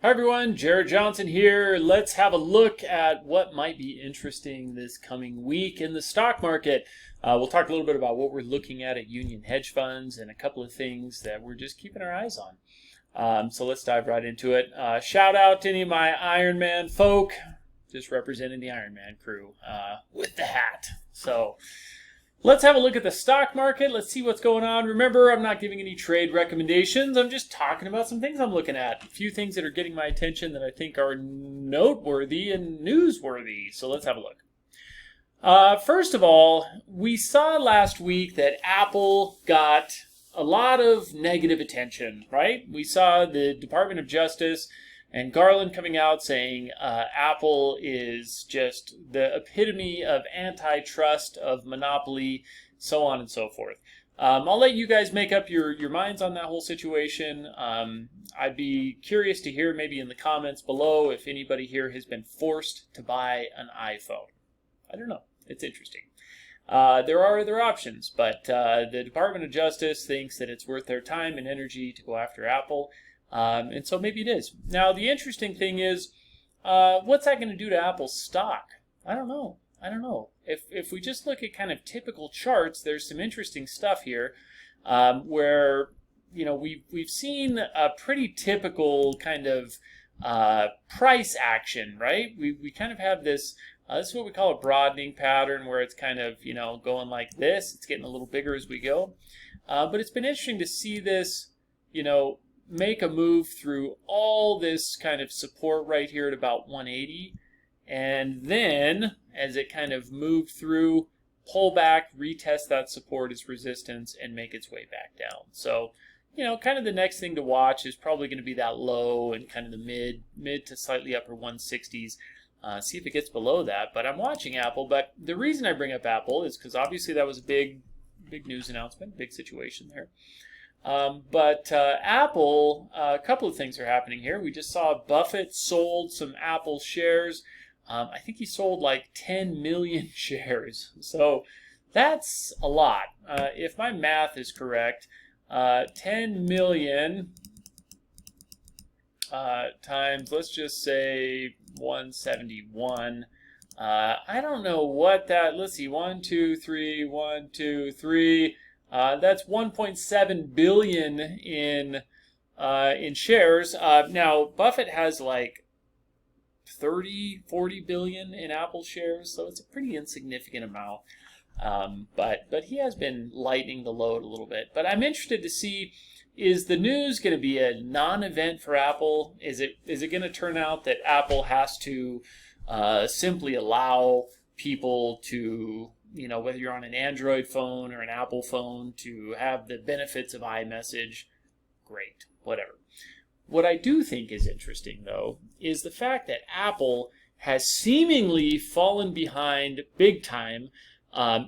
Hi everyone, Jared Johnson here. Let's have a look at what might be interesting this coming week in the stock market. We'll talk a little bit about what we're looking at Union Hedge Funds and a couple of things that we're just keeping our eyes on. So let's dive right into it. Shout out to any of my Iron Man folk, just representing the Iron Man crew with the hat. So let's have a look at the stock market. Let's see what's going on. Remember, I'm not giving any trade recommendations. I'm just talking about some things I'm looking at. A few things that are getting my attention that I think are noteworthy and newsworthy. So let's have a look. First of all, we saw last week that Apple got a lot of negative attention, right? We saw the Department of Justice and Garland coming out saying Apple is just the epitome of antitrust, of monopoly, so on and so forth. I'll let you guys make up your minds on that whole situation. I'd be curious to hear maybe in the comments below if anybody here has been forced to buy an iPhone. I don't know. It's interesting. There are other options, but the Department of Justice thinks that it's worth their time and energy to go after Apple. And so maybe it is. Now, the interesting thing is, what's that going to do to Apple's stock? I don't know. If we just look at kind of typical charts, there's some interesting stuff here where, you know, we've seen a pretty typical kind of price action, right? We kind of have this, this is what we call a broadening pattern where it's kind of, you know, going like this. It's getting a little bigger as we go. But it's been interesting to see this, you know, make a move through all this kind of support right here at about 180, and then as it kind of moved through, pull back, retest that support as resistance, and make its way back down. So, you know, kind of the next thing to watch is probably going to be that low and kind of the mid to slightly upper 160s. See if it gets below that. But I'm watching Apple. But the reason I bring up Apple is because obviously that was a big news announcement, big situation there. But Apple, a couple of things are happening here. We just saw Buffett sold some Apple shares. I think he sold like 10 million shares. So that's a lot. If my math is correct, 10 million times, let's just say 171. I don't know what that, let's see, 1, 2, 3, 1, 2, 3. That's 1.7 billion in shares. Now Buffett has like 40 billion in Apple shares, so it's a pretty insignificant amount. But he has been lightening the load a little bit. But I'm interested to see, is the news going to be a non-event for Apple? Is it going to turn out that Apple has to simply allow people to, you know, whether you're on an Android phone or an Apple phone, to have the benefits of iMessage? Great, whatever. What I do think is interesting, though, is the fact that Apple has seemingly fallen behind big time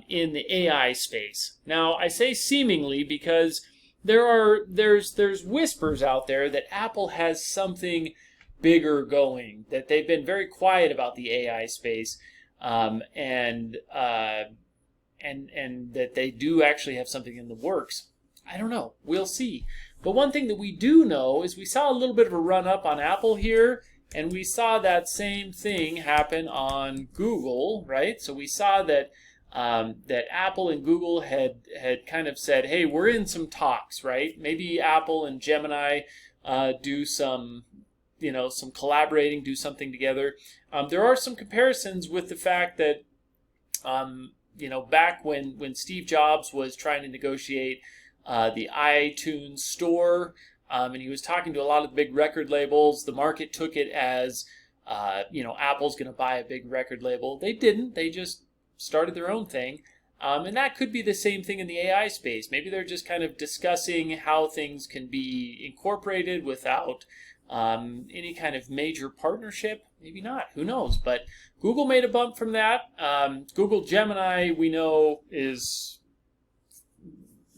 in the AI space. Now, I say seemingly because there's whispers out there that Apple has something bigger going, that they've been very quiet about the AI space. And that they do actually have something in the works. I don't know. We'll see. But one thing that we do know is we saw a little bit of a run up on Apple here, and we saw that same thing happen on Google, right? So we saw that that Apple and Google had kind of said, hey, we're in some talks, right? Maybe Apple and Gemini do some, you know, some collaborating, do something together. There are some comparisons with the fact that, you know, back when Steve Jobs was trying to negotiate the iTunes store, and he was talking to a lot of the big record labels, the market took it as, you know, Apple's going to buy a big record label. They didn't. They just started their own thing. And that could be the same thing in the AI space. Maybe they're just kind of discussing how things can be incorporated without any kind of major partnership. Maybe not. Who knows? But Google made a bump from that. Google Gemini, we know, is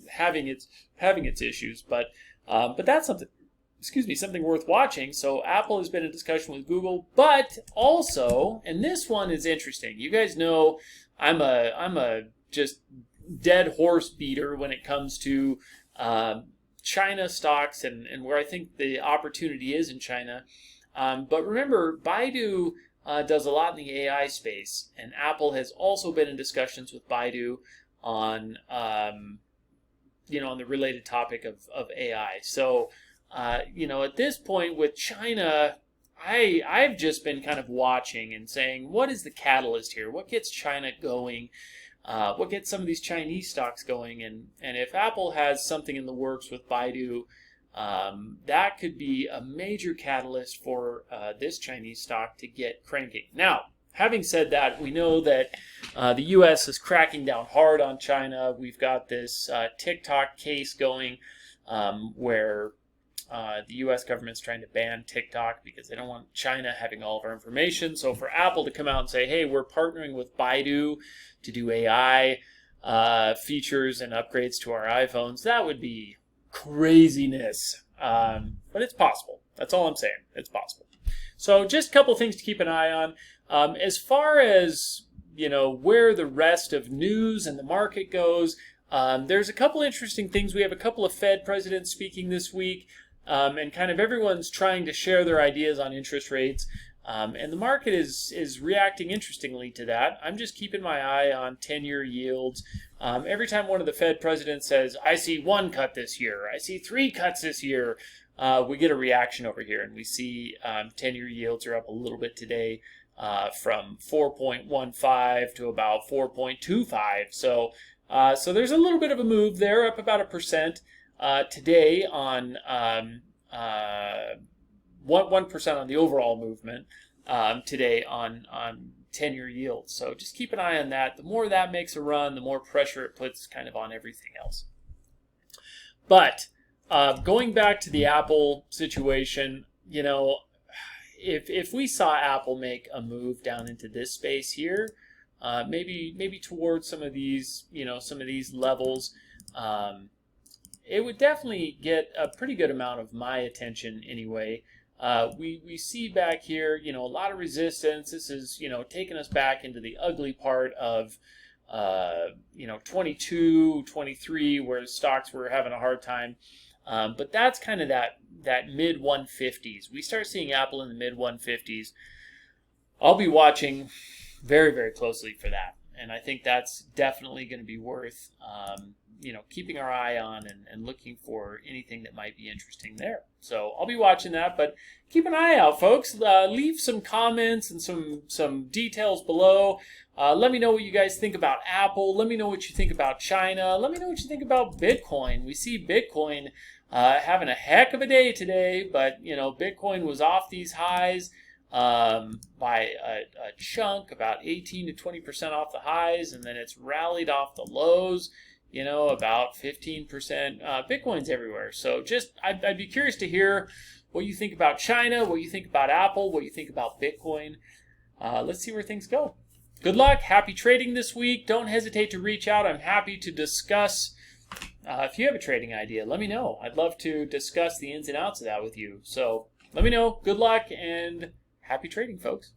having its issues, but that's something. Excuse me, something worth watching. So Apple has been in discussion with Google, but also, and this one is interesting. You guys know I'm a just dead horse beater when it comes to China stocks and where I think the opportunity is in China. But remember, Baidu does a lot in the AI space, and Apple has also been in discussions with Baidu on on the related topic of AI. So at this point with China, I've just been kind of watching and saying, what is the catalyst here? What gets China going? What gets some of these Chinese stocks going? And if Apple has something in the works with Baidu, that could be a major catalyst for this Chinese stock to get cranking. Now, having said that, we know that the U.S. is cracking down hard on China. We've got this TikTok case going where the U.S. government's trying to ban TikTok because they don't want China having all of our information. So for Apple to come out and say, hey, we're partnering with Baidu to do AI features and upgrades to our iPhones, that would be craziness. But it's possible. That's all I'm saying. It's possible. So just a couple things to keep an eye on. As far as where the rest of news and the market goes, there's a couple interesting things. We have a couple of Fed presidents speaking this week, and kind of everyone's trying to share their ideas on interest rates. And the market is reacting interestingly to that. I'm just keeping my eye on 10-year yields. Every time one of the Fed presidents says, I see 1 cut this year, I see 3 cuts this year, we get a reaction over here. And we see 10-year yields are up a little bit today from 4.15 to about 4.25. So there's a little bit of a move there, up about 1% today on 1% on the overall movement today on 10-year yields. So just keep an eye on that. The more that makes a run, the more pressure it puts kind of on everything else. But going back to the Apple situation, if we saw Apple make a move down into this space here, maybe towards some of these levels, it would definitely get a pretty good amount of my attention anyway. We see back here, a lot of resistance. This is, taking us back into the ugly part of, 22, 23, where stocks were having a hard time. But that's kind of that mid 150s. We start seeing Apple in the mid 150s. I'll be watching very, very closely for that. And I think that's definitely going to be worth, keeping our eye on and looking for anything that might be interesting there. So I'll be watching that, but keep an eye out, folks. Leave some comments and some details below. Let me know what you guys think about Apple. Let me know what you think about China. Let me know what you think about Bitcoin. We see Bitcoin having a heck of a day today, but Bitcoin was off these highs by a chunk, about 18 to 20% off the highs, and then it's rallied off the lows, about 15%. Bitcoin's everywhere. So I'd be curious to hear what you think about China, what you think about Apple, what you think about Bitcoin. Let's see where things go. Good luck. Happy trading this week. Don't hesitate to reach out. I'm happy to discuss. If you have a trading idea, let me know. I'd love to discuss the ins and outs of that with you. So let me know. Good luck and happy trading, folks.